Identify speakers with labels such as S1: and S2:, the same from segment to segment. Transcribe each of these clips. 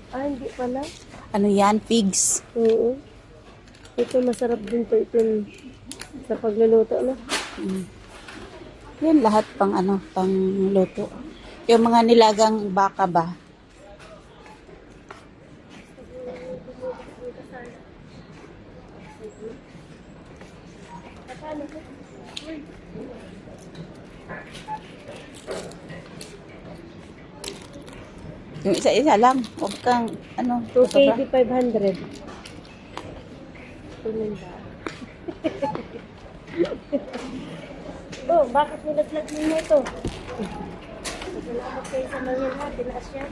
S1: Ah, hindi pala.
S2: Ano yan? Figs.
S1: Oo. Ito masarap din to. Ito sa pagluluto na.
S2: Mm. Yan lahat pang ano, pang luto. Yung mga nilagang baka ba? Yung isa-isa lang. Huwag kang, ano,
S1: 2KD
S2: sobra.
S1: 500. Tuminda. Oh, bakit nilaglag ninyo ito? Salamat kayo sa mga ha. Tinaas yan.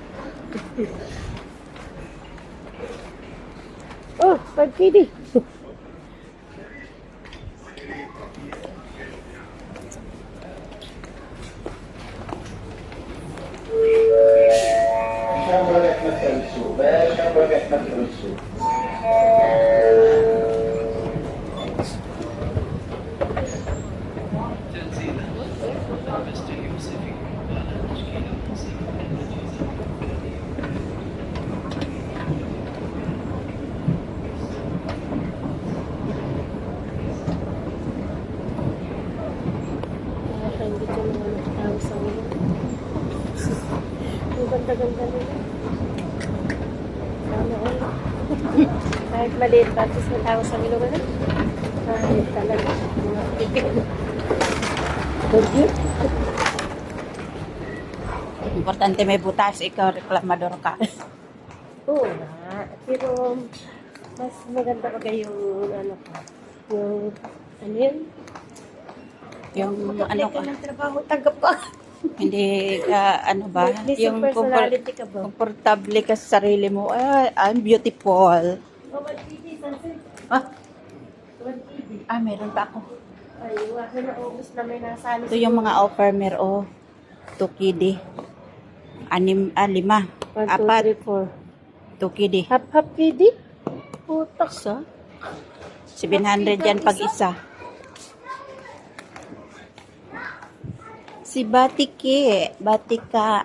S1: Oh, 5KD.
S3: شمرك مثل السوق شمرك مثل السوق
S1: Nakakaingit yung mga nagtao sa ulo. Ang ganda-ganda nila. Sana all. Kahit maliit pa, at least may tao sa ulo ka na. Kahit talaga. Mga pipik. Thank you.
S2: Importante may butas. Ikaw, reklamador ka.
S1: Oo nga. Pero, mas maganda ka yung ano ka. Yung, ano yun?
S2: Yung
S1: Mag-apply
S2: ano
S1: ka
S2: ka.
S1: ng trabaho, tanggap ka.
S2: Hindi ka, ano ba?
S1: At least
S2: Yung
S1: yung personality ka ba?
S2: komportable ka sa sarili mo. Ah, I'm beautiful.
S1: Oh, 1TV, sunset.
S2: Ah,
S1: 1TV.
S2: meron pa ako.
S1: Ay, wala na August na may nasali.
S2: Ito yung mga offer mero. Tukidi. Lima.
S1: 1, 2,
S2: Apat.
S1: 3, 4.
S2: Tukidi.
S1: Hap-hap kidi? Putak sa.
S2: 700 yan pag isa. Si Batiki. Batika.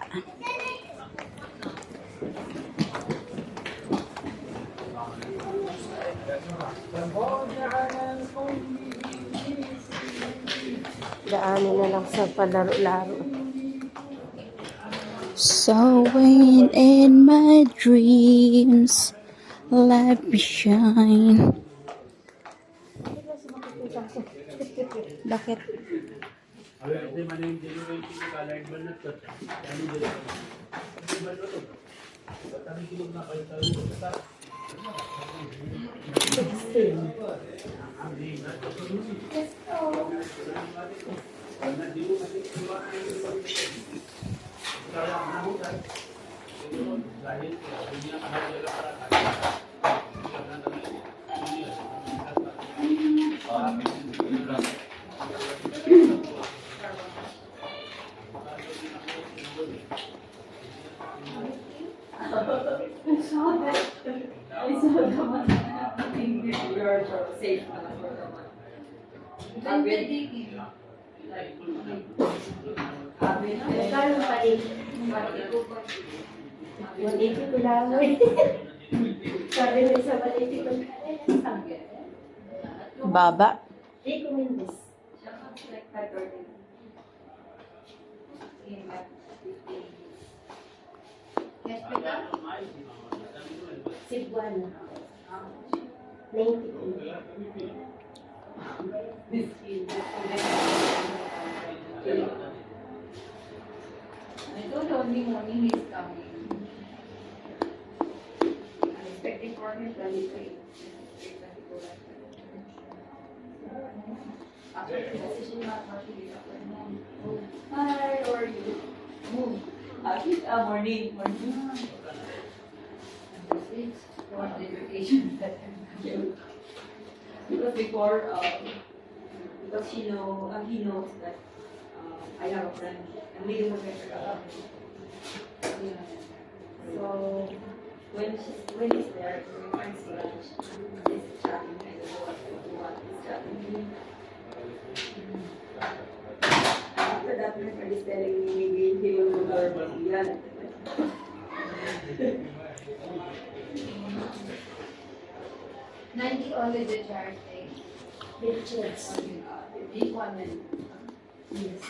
S1: Daanin na lang sa palaro-laro.
S2: Sowing in my dreams. Let me shine. Bakit?
S1: Magkano pa rin? 180 ko lang. Sabi mo isa 180 ko.
S2: Baba.
S1: Recommend this. Cebuana. 90 ko.
S4: I told you only morning is coming. I'm expecting for him 23. Actually, message him actually afternoon. Hi, how are you? Move. Actually, morning. It's for the vacation that because before, because he knows that I have a friend. I'm leaving with my friend. Yeah. So when he's there, my friend's lunch, he's chatting. I don't know what he's chatting. After that, my friend is telling me maybe he will go to Yan. 90 only the charge thing.
S1: Bitches.
S4: Big one then.
S1: Yes.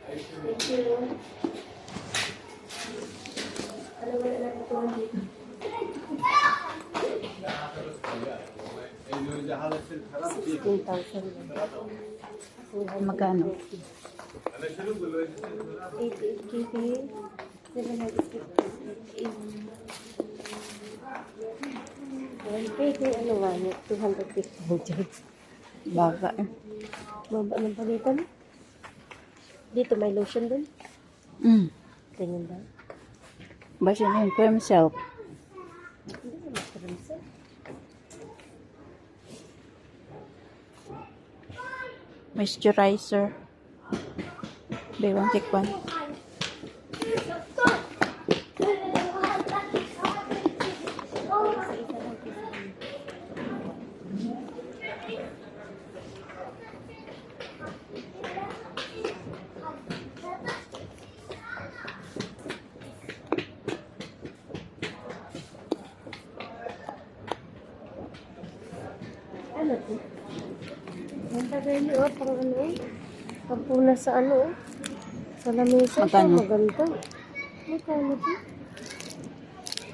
S1: Thank you. Ano wala na ito dito?
S2: Magkano?
S1: 88 KP. 750. Ano nga niya? 250.
S2: Baga eh.
S1: Baba ng palitan. Dito may lotion dun. Ganyan ba?
S2: Basta na yun for himself.
S1: Hindi na masaramsa.
S2: Moisturizer. Buy one, take one.
S1: Ano to? Ang tagay niyo, parang ano eh. Pampuna sa ano eh. Sa lamesa siya,
S2: Magkano?
S1: maganda. Magkano to?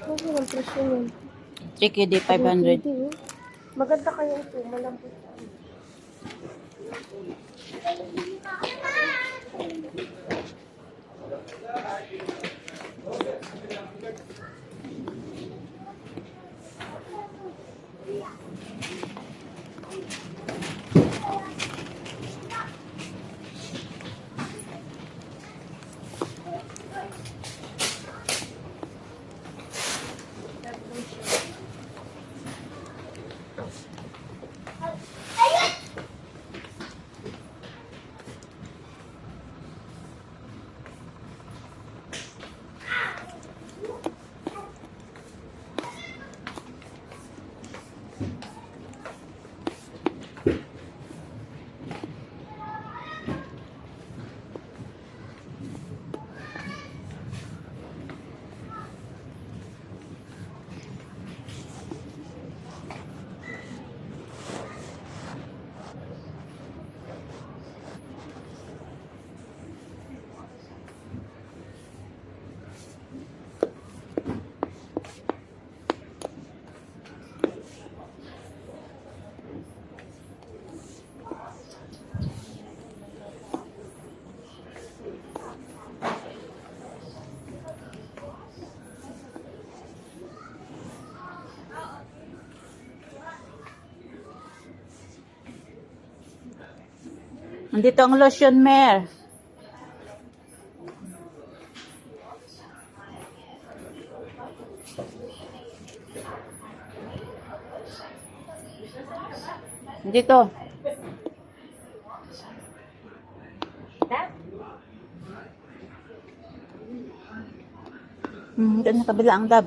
S1: Ano ang presyo niyan?
S2: KD 500.
S1: Maganda kaya ito, malambot.
S2: Nandito ang lotion, Mer. Dito. Doon na kabila ang dab.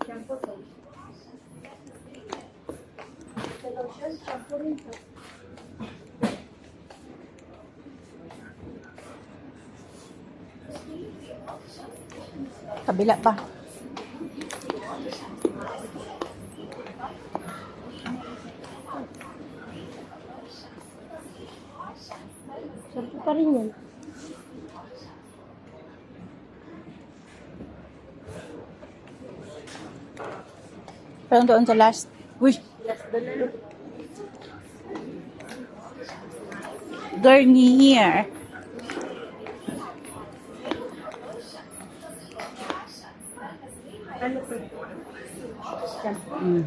S1: Shampoo to. Sa lotion, shampoo rin to.
S2: Kabila pa.
S1: Shampoo pa rin yan.
S2: Parang doon sa last. Uy,
S1: Last doon na.
S2: Garnier.
S1: Ano to? Shampoo.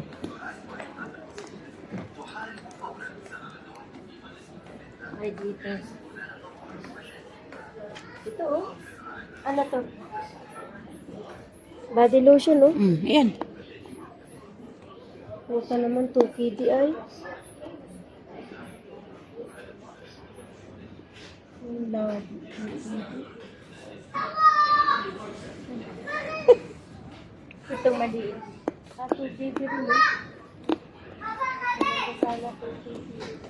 S1: Ay, dito. Ito oh. Ano to? Body lotion, no?
S2: Ayan.
S1: Ito naman, 2 KDI. Love. Itong maliit. 2 GB rin, no? Sana 2 GB.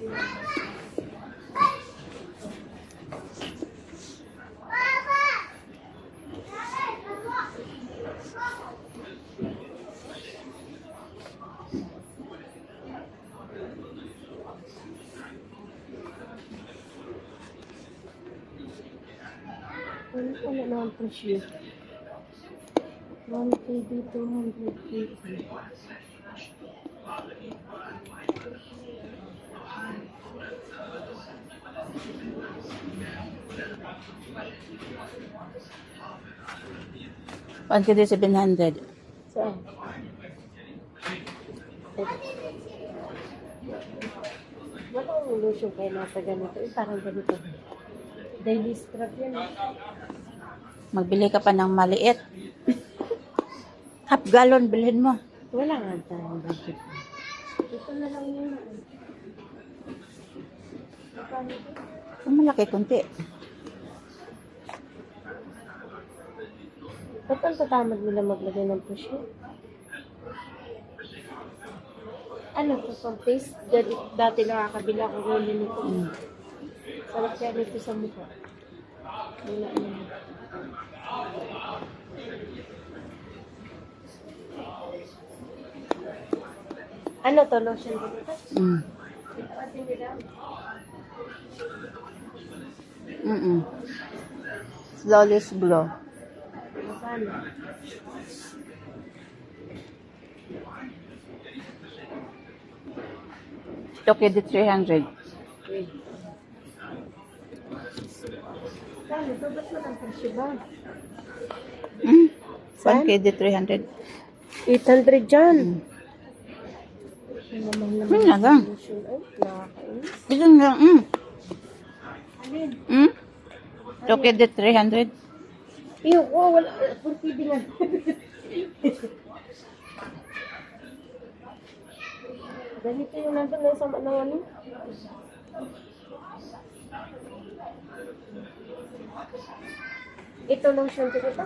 S1: Ano naman po siya? 1 KB, 200 KB.
S2: One KD 700.
S1: Saan? Wala akong lotion kayo nasa ganito. Parang ganito. Daily scrub yan.
S2: Magbili ka pa ng maliit. Half gallon bilhin mo.
S1: Wala nga tayong budget. Ito na lang yun.
S2: Kung malaki, kunti.
S1: Ba't ang tatamad nila maglagay ng pushy? Ano to, pang paste? Dati nakakabila ko rolo nito. Sarap kaya nito sa mukha. Wala naman. Ano to, lotion ko dito? Atin nila.
S2: Flawless glow.
S1: Masana.
S2: Ito KD 300.
S1: Saan? Ito ba't mo ng presyo ba?
S2: 1 KD 300.
S1: 800 dyan. Naman
S2: Nga lang.
S1: lotion. Ay, nakakainis.
S2: Ito nga,
S1: Alin?
S2: Ito KD 300.
S1: Iyo, wala. Purpidi nga. Ganito yung nandun na sa ng ano. Ito lotion ko ito.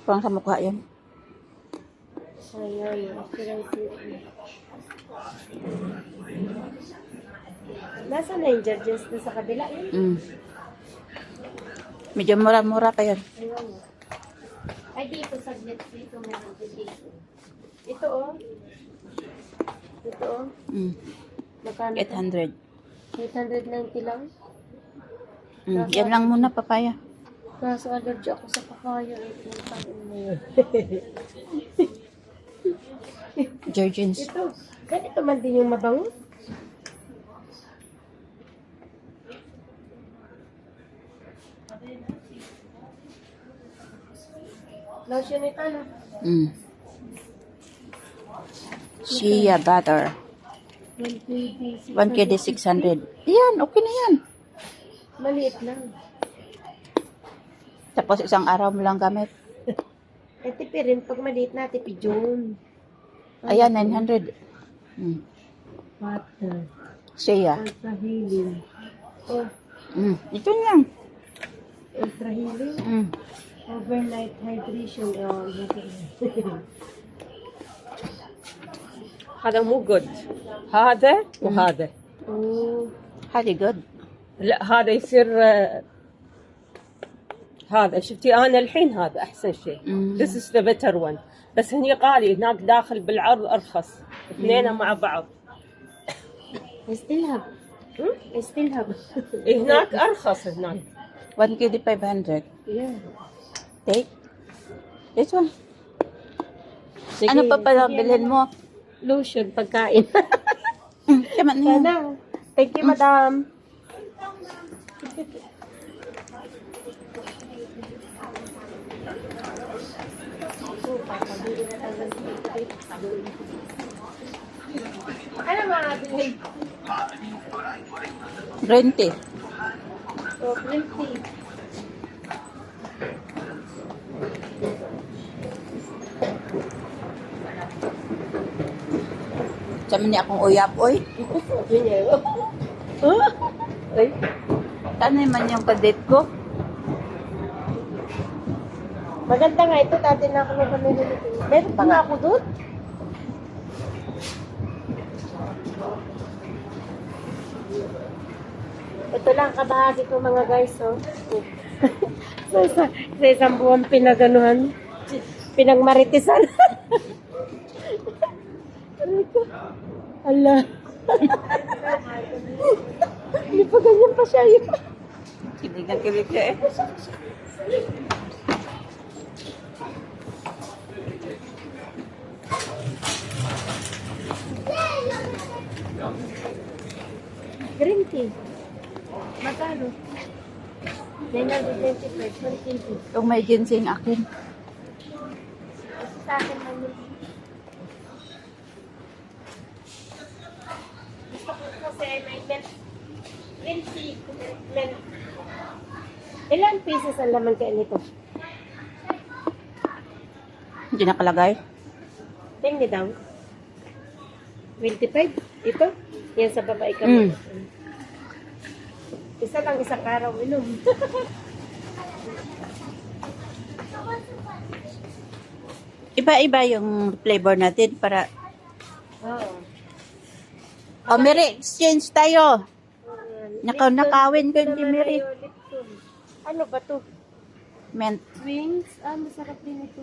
S2: Pang sa mukha yan.
S1: Ayan, nasa na yung judges na sa kabila yun?
S2: Medyo mura-mura pa yun.
S1: Ayan. Ay, dito sa dito meron din dito. Ito oh. Ito oh. Magkano?
S2: 800.
S1: 890 lang.
S2: Yan lang muna, papaya.
S1: Kaso allergy ako sa papaya. Ito mo yun.
S2: Jergens.
S1: Ito. Ganito man din yung mabango. Lotion ito na.
S2: Shea butter. 1 KD 600. Yan, okay na yan.
S1: Maliit lang.
S2: Tapos isang araw mo lang gamit.
S1: Eh, tipirin. Pag maliit na, tipidyon.
S2: Ayan, 900.
S1: Water.
S2: Shea.
S1: Ultra healing. Oh,
S2: Ito yan.
S1: ultra healing. Overnight hydration.
S5: هذا مو جود هذا وهذا
S2: Highly good.
S5: لا هذا يصير هذا شفتي انا الحين هذا احسن شيء This is the better one بس هني غالي هناك داخل بالعرض ارخص اثنين مع بعض
S1: I still have. I still have.
S5: هناك ارخص هناك
S2: 1 KD 500.
S1: Yeah.
S2: Take. This one. Ano pa pala bilhin mo?
S1: Lotion, pagkain.
S2: Tama na yan.
S1: Sana. Thank you, madam. Ano mga bilhin?
S2: Green tea.
S1: Oh, green tea.
S2: Sama niya akong uyap, oy.
S1: Sabi niya, oh. Ay,
S2: Saan naman yung kadate ko?
S1: maganda nga ito. Dati na ako nabamili nito. Meron pa nga ako doon. Ito lang kabahagi ko mga guys, oh. Sa isang buwan pinaganuhan. Pinagmaritisan. Aray ko. Ala. Hindi pa ganyan pa siya yun.
S2: Kilig na kilig siya eh.
S1: Green tea. Magkano? 925. 1
S2: Kung may ginseng akin.
S1: Sa akin man yun. Gusto ko kasi may milk. Green tea. Milk. Ilan pieces ang laman kaya nito?
S2: Hindi nakalagay.
S1: Tingnan daw. 25? Ito? Yan sa babae ka.
S2: Mm.
S1: Isa lang isang araw inom.
S2: Iba-iba yung flavor natin para...
S1: Oo.
S2: Oh, Mary, exchange tayo. Nakawin ko ni Mary.
S1: Ano ba to?
S2: Mint
S1: Wings? Ah, masarap din ito.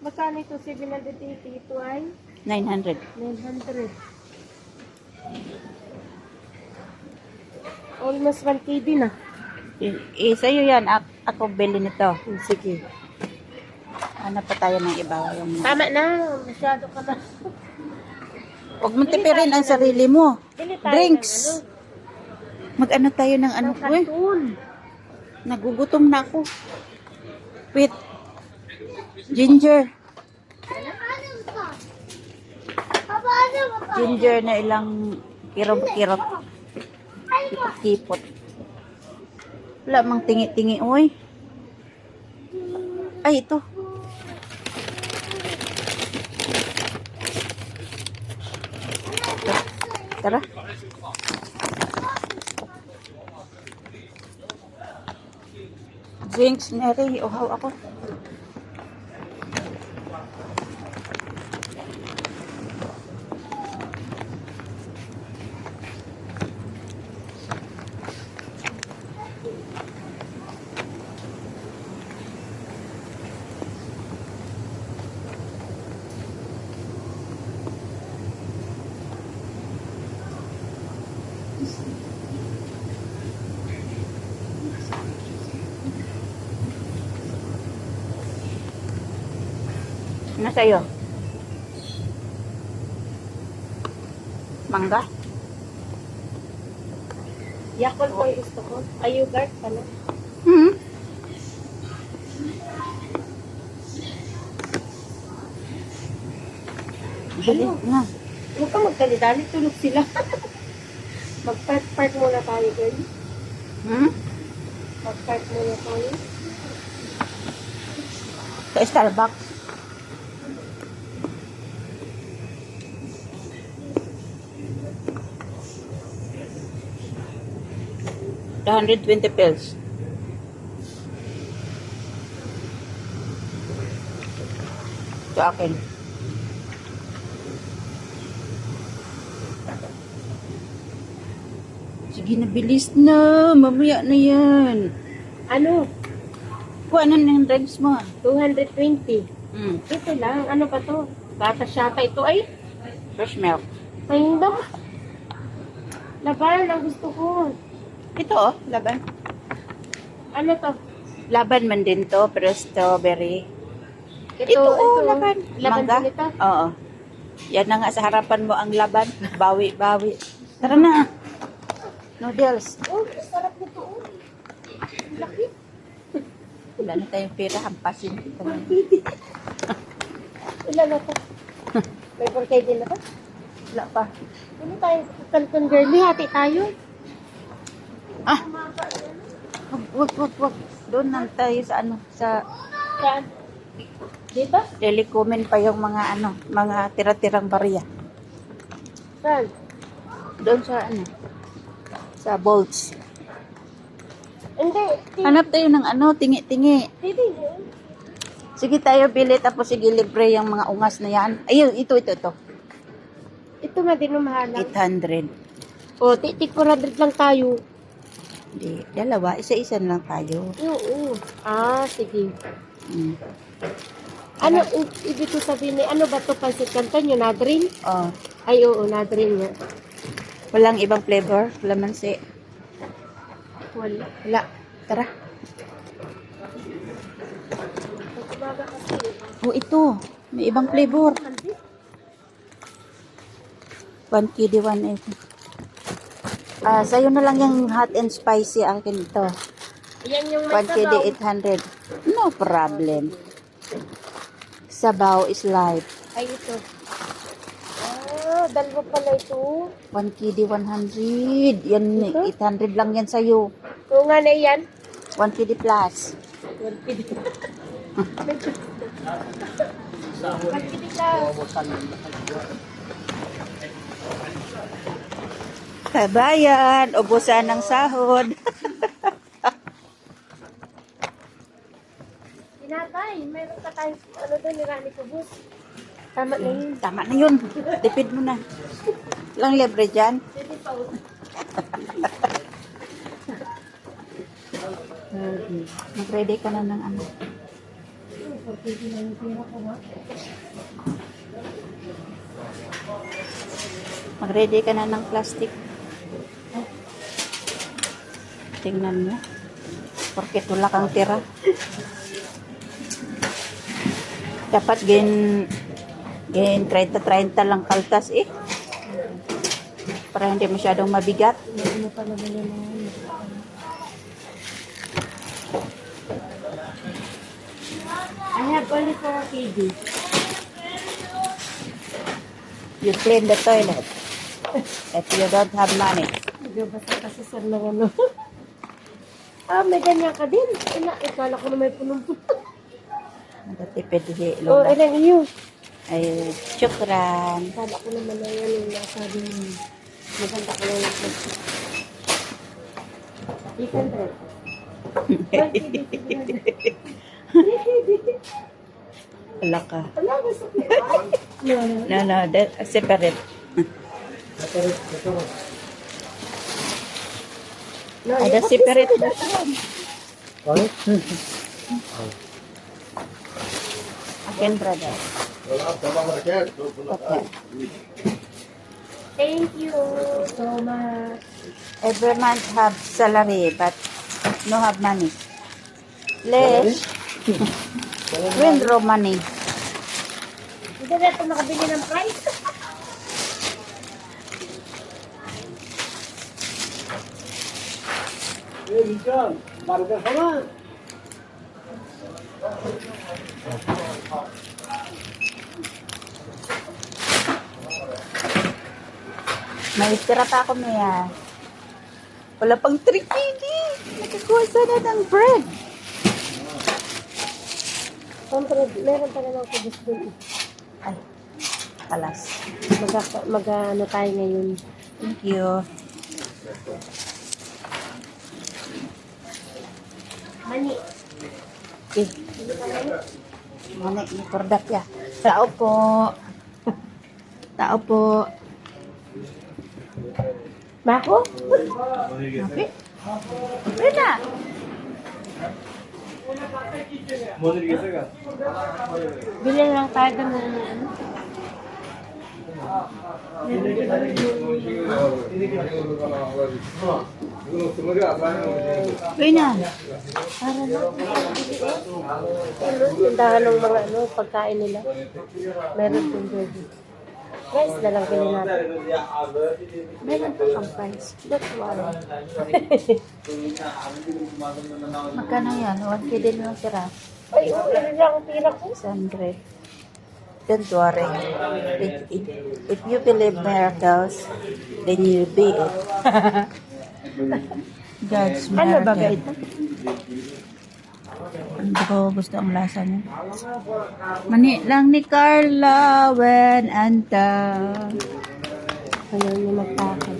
S1: Magkano ito? 780. Ito ay
S2: 900.
S1: 900. Almost 1 KD na.
S2: Sa'yo yan. Ako bili nito.
S1: Sige.
S2: Hanap pa tayo ng iba. Yung...
S1: Tama na. Masyado ka na.
S2: Huwag mo tipirin ang sarili mo.
S1: Bili tayo
S2: Drinks.
S1: ng ano?
S2: Mag-ano tayo ng ano
S1: Ng
S2: ko eh.
S1: cartoon.
S2: Nagugutom na ako. Wait. Ginger. Ginger na ilang kirot-kirot. Kipot. Wala mang tingi-tingi. Uy. Ay, ito. Tara. Drinks, Mary. Uhaw ako. Ano sa'yo? Mangga?
S1: Yakult po yung gusto ko. Ay, yogurt pala.
S2: Hmm. Dali na.
S1: Huwag ka magdali-dali. Tulog sila. Mag-park muna tayo, girl.
S2: Hmm?
S1: Mag-park muna tayo.
S2: Sa Starbucks. $120 ito akin. Sige na, bilis na. Mamaya na yan.
S1: Ano?
S2: Kuha na ng drinks mo.
S1: 220.
S2: Hmm.
S1: Ito lang. Ano ba to? Bata syata ito ay.
S2: Fresh milk.
S1: Tingnan. Labanan ang gusto ko.
S2: Ito oh, laban.
S1: Ano to?
S2: Laban man din to, pero strawberry.
S1: Ito,
S2: oh, laban.
S1: Laban
S2: Mangga?
S1: din ito?
S2: Oo. Yan na nga sa harapan mo ang laban. Bawi, bawi. Tara na. Noodles.
S1: Oh, sarap nito. Oh. Laki.
S2: Wala na tayong pera. Hampasin kita na.
S1: Ilan na to? May 4K din na to?
S2: Wala pa.
S1: Ano tayo? Canton girly. Hati tayo.
S2: Ah! Wag. Doon lang tayo sa ano, sa
S1: Saan? Dito?
S2: delikumin pa yung mga ano, mga tira-tirang barya.
S1: Saan?
S2: Doon sa ano? Sa bolts.
S1: Hindi.
S2: Hanap tayo ng ano, tingi-tingi.
S1: Hindi.
S2: Sige tayo bili tapos sige libre yung mga ungas na yan. Ayun, ito.
S1: Ito nga din umahalang.
S2: 800.
S1: O, titik 400 lang tayo.
S2: Hindi, dalawa. Isa-isa na lang tayo.
S1: Oo. Ah, sige.
S2: Mm.
S1: Ano, ibig ko sabihin ano ba ito pansit canton yung nadrin?
S2: Oh,
S1: Ay, oo, nadrin nga.
S2: walang ibang flavor. Lamansi.
S1: Wala.
S2: Wala. Tara.
S1: Pagkabaga kasi.
S2: Oh, ito. May ibang flavor. 1 KD 180. Sa'yo na lang yung hot and spicy. Akin ito.
S1: Yan yung
S2: 1
S1: may
S2: KD
S1: sabaw.
S2: 800. No problem. Sabaw is life.
S1: Ay, ito. Ah, dalawa pala ito.
S2: 1 KD 100. Yan,
S1: Ito?
S2: 800 lang yan sa'yo.
S1: Oo nga na yan.
S2: 1 KD plus. Kabayan, ubusan ng sahod.
S1: Tinatay, meron ka tayong ano doon, nirani ko bus. Tama na yun.
S2: Tama na yun. Tipid mo na. Lang libre dyan.
S1: Pwede pa.
S2: Mag-ready ka na ng ano. Mag-ready ka na ng plastic. Tingnan mo. Porket wala kang tira. Dapat gen 30-30 lang kaltas eh. Para hindi masyadong mabigat.
S1: Ano pa naman yun? I have only 4 kg.
S2: You clean the toilet. If you don't have money.
S1: Nagbabasa kasi sir ng ano. May ganyan ka din. Ikala ko na may punong-punong.
S2: Nagatipid si
S1: Oh,
S2: Lola.
S1: ilang iyo.
S2: Ay, syukran.
S1: Ikala ko naman na yan yung nasabi mo. Maganda ko lang yung plastic. 800.
S2: Wala ka.
S1: Ano, gusto ko.
S2: No, that, separate.
S1: No,
S2: Ada separate. Akin, brother. Okay.
S1: Thank you so much.
S2: Every month have salary, but no have money. Less. Withdraw money.
S1: Hindi na ito nakabili ng price.
S2: May tira pa ako, Mia. Wala pang 3 KD. Nakakuha sana ng bread.
S1: Meron pa naman ako gusto doon.
S2: Ay, kalas.
S1: Mag-ano tayo ngayon.
S2: Thank you.
S1: Mani.
S2: Okay. Mani, ni kordak ya. Tao po. Tao po.
S1: Bako?
S2: Okay. Okay na.
S1: Bili lang tayo doon ng ano.
S2: Okay na.
S1: Para na. Tindahan ng mga ano, pagkain nila. Meron din doon. Price na lang bilhin natin. Meron pa kang price. That's why.
S2: Magkano yan? 1 KD na lang tira.
S1: Ay, ano lang ang tira ko.
S2: 600. Don't worry. If you believe miracles, then you'll be it. God's miracle.
S1: Ano ba ito?
S2: Hindi ko gusto ang lasa niya. Mani lang ni Carla when anta.
S1: Ayaw niya magtakal.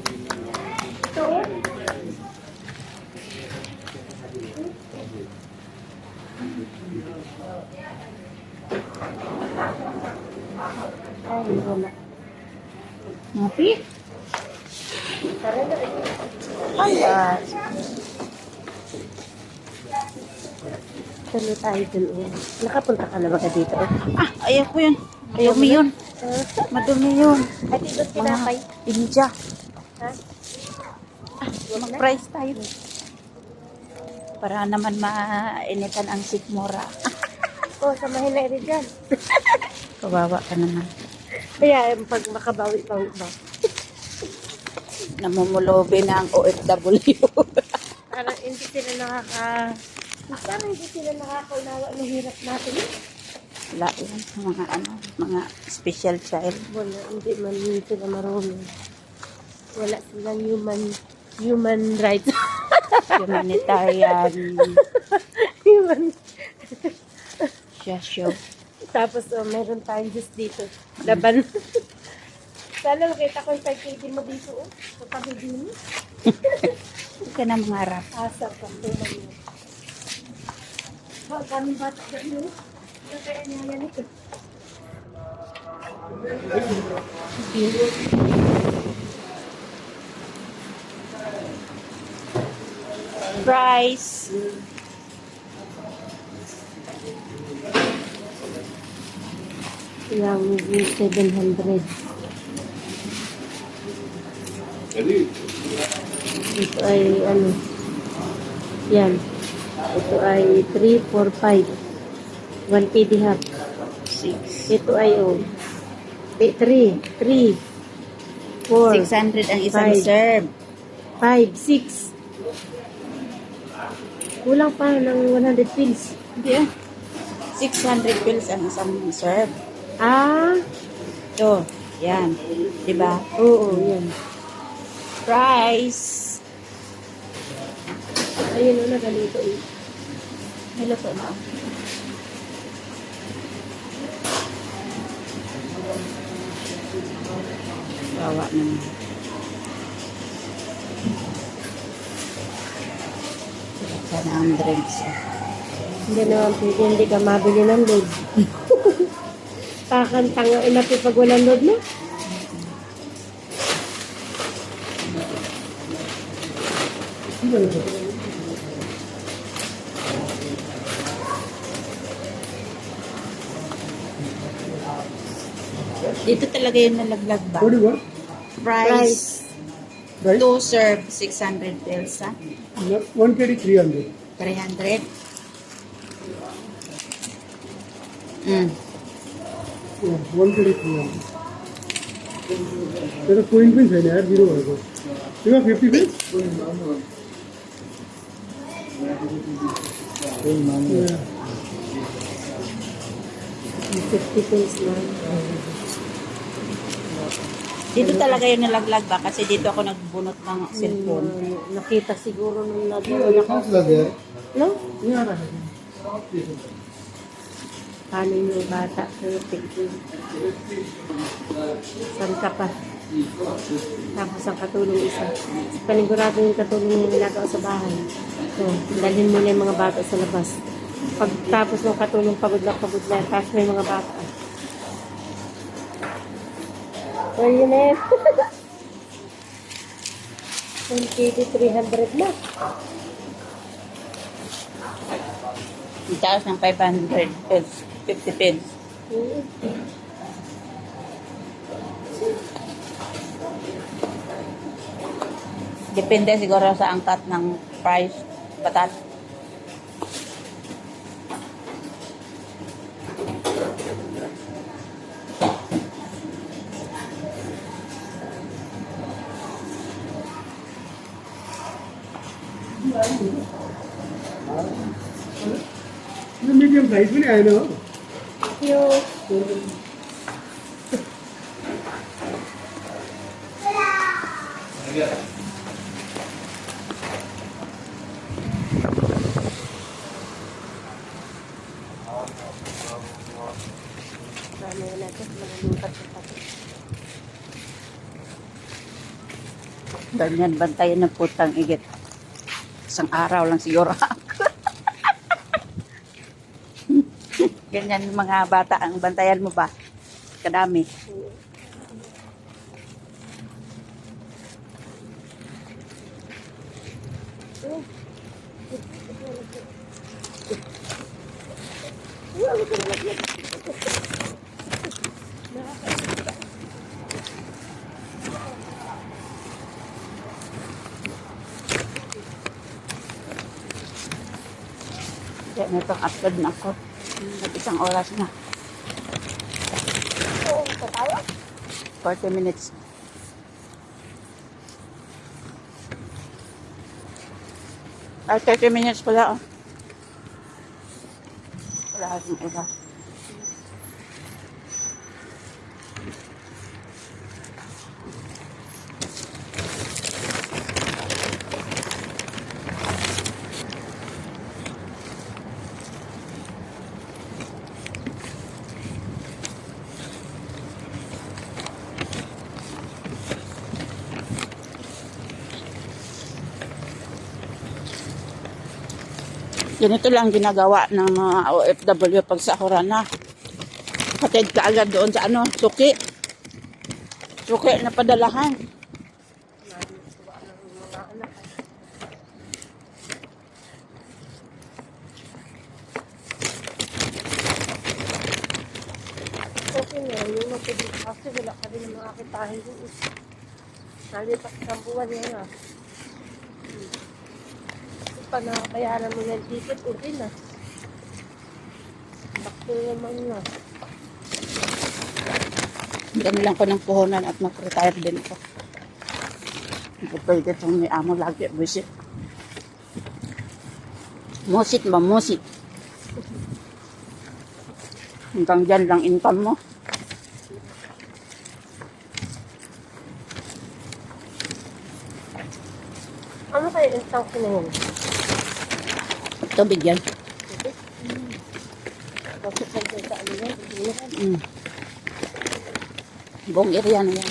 S1: Ay, wala.
S2: Mapi? Ayan.
S1: Tuloy tayo dun. Nakapunta ka na ba ka dito?
S2: Ah, ayaw ko yun. Madumi yun. Madumi yun.
S1: Ay, dito tinapay.
S2: Inja.
S1: Ha?
S2: Mag-price tayo. Para naman mainitan ang sikmura.
S1: Oo, samahin na rin dyan.
S2: Kawawa ka naman.
S1: Kaya, pag makabawi-bawi ba?
S2: Namumulobi na ang OFW.
S1: Parang hindi sila parang hindi sila nakakaunawa ng hirap natin.
S2: Wala yan. Mga special child.
S1: Wala, hindi man sila marunong. Wala silang human rights.
S2: Humanitarian.
S1: human.
S2: Show.
S1: Tapos, meron tayong juice dito. Laban. Sana makita ko yung 5 kg mo dito, sa tabi din.
S2: Huwag ka na mangarap.
S1: Asa pa, tuman mo. Kaming bata ka yun. Ano kaya niya yan ito?
S2: Price.
S1: Yung 700. Ito ay ano? Yan. Ito ay 3, 4, 5. 1 kg half.
S2: 6.
S1: Ito ay 3, 4,
S2: 600 ang isang
S1: Five.
S2: serve.
S1: 5, 6. Kulang pa ng 100 pills.
S2: Hindi ah. 600 pills ang isang serve.
S1: Ah,
S2: Ito. Yan. Diba?
S1: oo, yan.
S2: Price.
S1: Ayun na ganito eh.
S2: May luto na. Bawa naman. Sana ang drinks.
S1: Hindi naman pwede, hindi ka mabili ng load. Pakantanga inapi pag walang load mo.
S2: Dito talaga yung nalaglag ba?
S6: What do you want?
S2: Price.
S6: Right?
S2: 2 serve, 600 pills, ha?
S6: 1 kg 300.
S2: 300.
S6: Yeah, 1 kg 300. तेरा coin pin है यार 0 होगा ठीक है 50 pin Yeah.
S1: 50 pills lang.
S2: Dito talaga yung nalaglag ba? Kasi dito ako nagbunot ng cellphone.
S1: Nakita siguro nung
S6: Yeah,
S1: nag-una ko.
S6: comes like that.
S1: No?
S6: Yeah,
S1: Paano yung bata? Saan ka pa? Tapos ang katulong isa. Panigurado yung katulong yung ginagawa sa bahay. So, dalhin mo na yung mga bata sa labas. Pagtapos ng katulong, pagod na. Tapos may mga bata. So, yun na yun. 1 kg 300 na.
S2: Ang taas ng 500 pills. 50 pills. Depende siguro sa angkat ng price. Patat.
S6: medium size भी नहीं आया ना
S1: Yung Mamaya natin, malulupat sa pati.
S2: Ganyan bantayan ng putang igit. Isang araw lang siguro ako. Ganyan mga bata ang bantayan mo ba? Kadami. Kaya nitong upload na ako. Isang oras na. 40 minutes. Ay, 30 minutes pala. Oh. Wala akong oras. Ganito lang ginagawa ng mga OFW pag sahuran na. Hatid ka agad doon sa suki. Suki na padalahan.
S1: Okay na, yung mapili kasi wala ka rin ng mga kitahin doon. Nalipas ng buwan yan ah. Pag nakabayaran mo ng ticket, okay na. Bakto naman na.
S2: Dami lang ko ng puhunan at mag-retire din ako. Hindi pwede itong may amo lagi. Buisit. Musit ba? Musit. Hanggang dyan lang income mo.
S1: Ano kaya install ko na yun?
S2: Tubig yan.
S1: Bakit sa ano yan?
S2: Buong area na yan.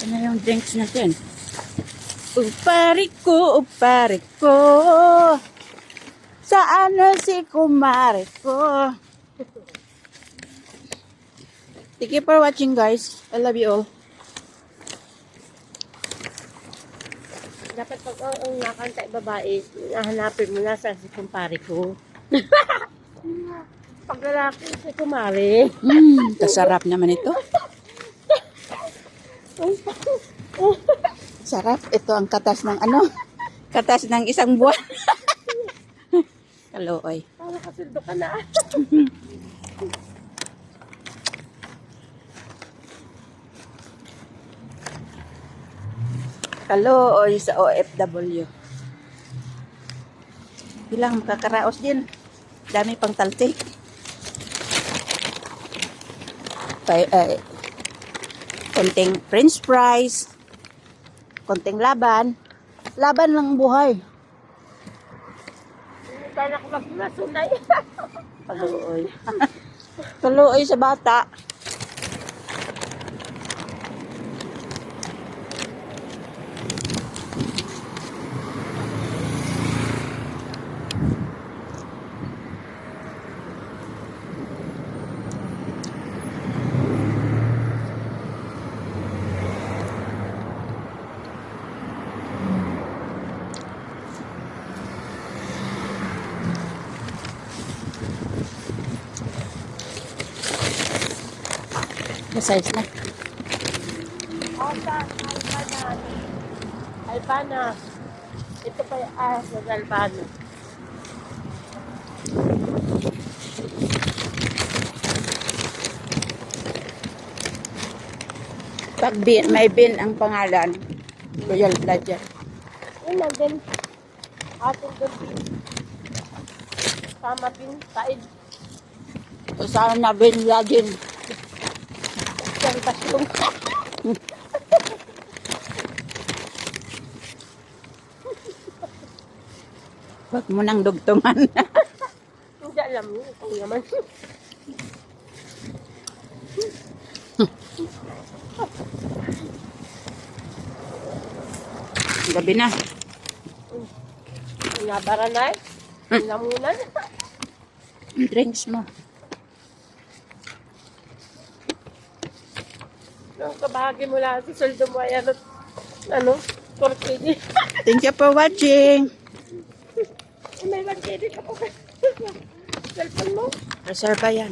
S2: Ano yung drinks natin? Upari ko. Saan na si kumare ko? Thank you for watching, guys. I love you all.
S1: Dapat pag ang nakanta babae, nahanapin mo na sa si kumpare ko. Pag lalaki, si kumare.
S2: Kasarap naman ito. Sarap. Ito ang katas ng katas ng isang buwan. Kalooy.
S1: Para kasildo ka na.
S2: Kalooy sa OFW. Bilang makakaraos din. Dami pang taltik. Konting french fries. Konting laban. Laban lang buhay.
S1: Hindi tayo nakapagmasunay.
S2: Kalooy. Kalooy sa bata. Size na.
S1: Albana. Ito pa yung ahas ng Albana.
S2: Pag may bin ang pangalan, Royal Blood yan.
S1: Yun lang din. Ating doon. Sama pin, taid.
S2: Saan na bin Laden?
S1: Isang tasyong.
S2: Huwag mo nang dugtungan.
S5: Hindi alam niyo. Ito naman.
S2: Gabi na.
S5: Nabara na eh. Namunan.
S2: Drinks mo.
S5: Ang kabahagi mo lang sa soldo mo ay ano, 4 KD.
S2: Thank you for watching.
S5: May 1 KD ka po. Cellphone mo.
S2: Reserva yan.